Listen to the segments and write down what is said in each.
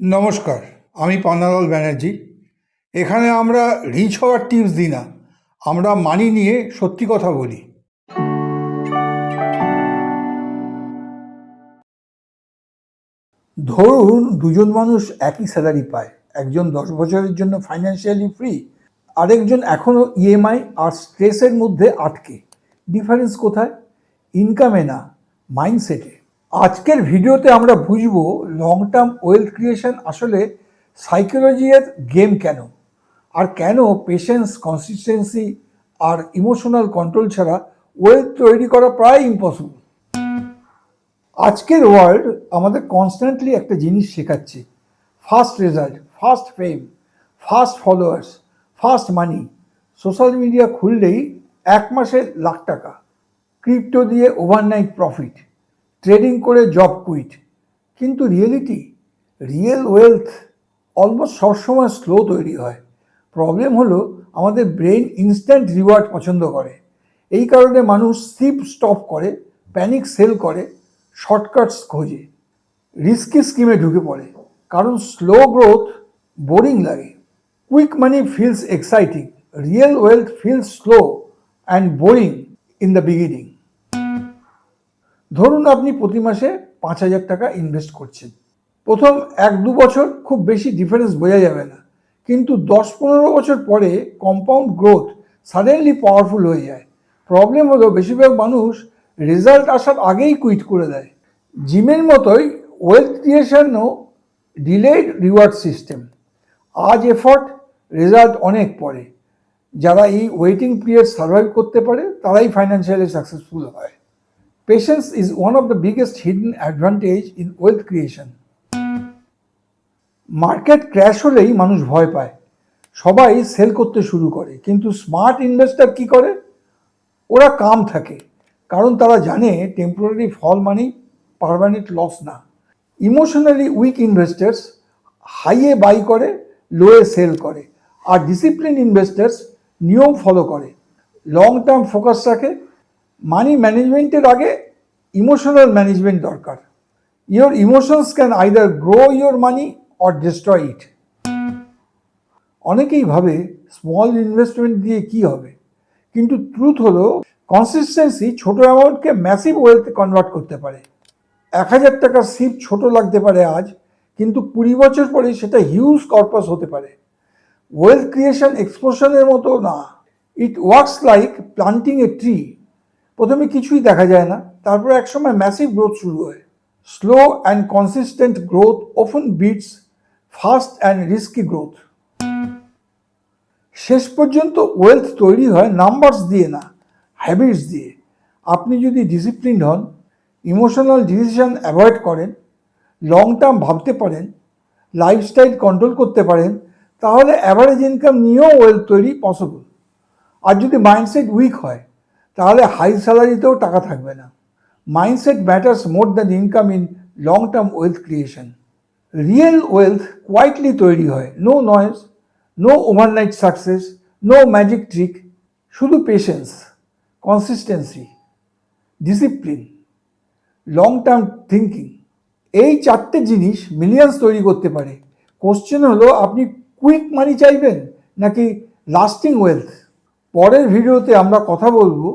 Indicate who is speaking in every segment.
Speaker 1: নমস্কার, আমি পান্নালাল ব্যানার্জি। এখানে আমরা রিচ হওয়ার টিপস দিই না, আমরা মানি নিয়ে সত্যি কথা বলি। ধরুন দুজন মানুষ একই স্যালারি পায়, একজন 10 বছরের জন্য ফাইন্যান্সিয়ালি ফ্রি, আরেকজন এখনও ইএমআই আর স্ট্রেসের মধ্যে আটকে। ডিফারেন্স কোথায়? ইনকামে না, মাইন্ডসেটে। আজকের ভিডিওতে আমরা বুঝবো লং টার্ম ওয়েলথ ক্রিয়েশন আসলে সাইকোলজির গেম কেন, আর কেন পেশেন্স, কনসিস্টেন্সি আর ইমোশনাল কন্ট্রোল ছাড়া ওয়েলথ তৈরি করা প্রায় ইম্পসিবল। আজকের ওয়ার্ল্ড আমাদের কনস্ট্যান্টলি একটা জিনিস শেখাচ্ছে: ফাস্ট রেজাল্ট, ফাস্ট ফেম, ফাস্ট ফলোয়ার্স, ফাস্ট মানি। সোশ্যাল মিডিয়া খুললেই 1 মাসে লাখ টাকা, ক্রিপ্টো দিয়ে ওভারনাইট প্রফিট, ট্রেডিং করে জব কুইট। কিন্তু রিয়েল ওয়েলথ অলমোস্ট সবসময় স্লো তৈরি হয়। প্রবলেম হলো আমাদের ব্রেন ইনস্ট্যান্ট রিওয়ার্ড পছন্দ করে। এই কারণে মানুষ স্লিপ স্টপ করে, প্যানিক সেল করে, শর্টকাটস খোঁজে, রিস্কি স্কিমে ঢুকে পড়ে। কারণ স্লো গ্রোথ বোরিং লাগে। Quick money feels exciting, real wealth feels slow and boring in the beginning. ধরুন আপনি প্রতি মাসে 5,000 টাকা ইনভেস্ট করছেন। প্রথম 1-2 বছর খুব বেশি ডিফারেন্স বোঝা যাবে না, কিন্তু 10-15 বছর পরে কম্পাউন্ড গ্রোথ সাডেনলি পাওয়ারফুল হয়ে যায়। প্রবলেম হলো বেশিরভাগ মানুষ রেজাল্ট আসার আগেই কুইট করে দেয়। জিমের মতোই ওয়েলথ ক্রিয়েশনও ডিলেড রিওয়ার্ড সিস্টেম। আজ এফর্ট, রেজাল্ট অনেক পরে। যারা এই ওয়েটিং পিরিয়ড সার্ভাইভ করতে পারে তারাই ফাইন্যান্সিয়ালি সাকসেসফুল হয়। Patience is one of the biggest hidden advantage in wealth creation. Market crash হলেই মানুষ ভয় পায়, সবাই সেল করতে শুরু করে। কিন্তু স্মার্ট ইনভেস্টর কি করে? ওরা কাম থাকে, কারণ তারা জানে টেম্পোরারি ফল মানেই পার্মানেন্ট লস না। ইমোশনালি উইক ইনভেস্টার্স হাইয়ে বাই করে, লোয়ে সেল করে। আর ডিসিপ্লিন ইনভেস্টার্স নিয়ম ফলো করে, লং টার্ম ফোকাস রাখে। মানি ম্যানেজমেন্টের আগে ইমোশনাল ম্যানেজমেন্ট দরকার। Your emotions can either grow your money or destroy it. অনেকেই ভাবে স্মল ইনভেস্টমেন্ট দিয়ে কি হবে, কিন্তু ট্রুথ হলো কনসিস্টেন্সি ছোট অ্যামাউন্টকে ম্যাসিভ ওয়েলথে কনভার্ট করতে পারে। 1,000 টাকার সিপ ছোট লাগতে পারে আজ, কিন্তু 20 বছর পরে সেটা হিউজ কর্পাস হতে পারে। ওয়েলথ ক্রিয়েশন এক্সপ্লোশনের মতো না, it works like planting a tree. প্রথমে কিছুই দেখা যায় না, তারপর একসময় ম্যাসিভ গ্রোথ শুরু হয়। Slow and consistent growth often beats fast and risky growth. শেষ পর্যন্ত ওয়েলথ তৈরি হয় নাম্বারস দিয়ে না, হ্যাবিটস দিয়ে। আপনি যদি ডিসিপ্লিনড হন, ইমোশনাল ডিসিশন অ্যাভয়েড করেন, লং টার্ম ভাবতে পারেন, লাইফস্টাইল কন্ট্রোল করতে পারেন, তাহলে অ্যাভারেজ ইনকাম নিয়েও ওয়েলথ তৈরি পসিবল। আর যদি মাইন্ডসেট উইক হয়, তাহলে হাই স্যালারিতেও টাকা থাকবে না। Mindset matters more than income in long term wealth creation. Real wealth quietly তৈরি হয়, no noise, no overnight success, no magic trick, শুধু patience, consistency, discipline, long term thinking. এই 4টে জিনিস মিলিয়ন্স তৈরি করতে পারে। কোশ্চেন হলো আপনি কুইক মানি চাইবেন নাকি লাস্টিং ওয়েলথ। পরের ভিডিওতে আমরা কথা বলবো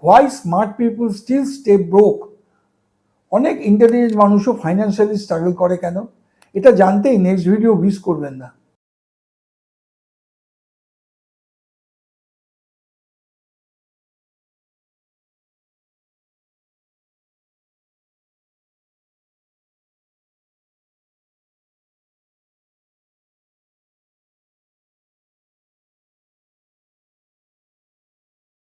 Speaker 1: why smart people still stay broke. অনেক ইন্টেলিজেন্ট মানুষও ফাইন্যান্সিয়ালি স্ট্রাগল করে কেন, এটা জানতেই নেক্সট ভিডিও মিস করবেন না।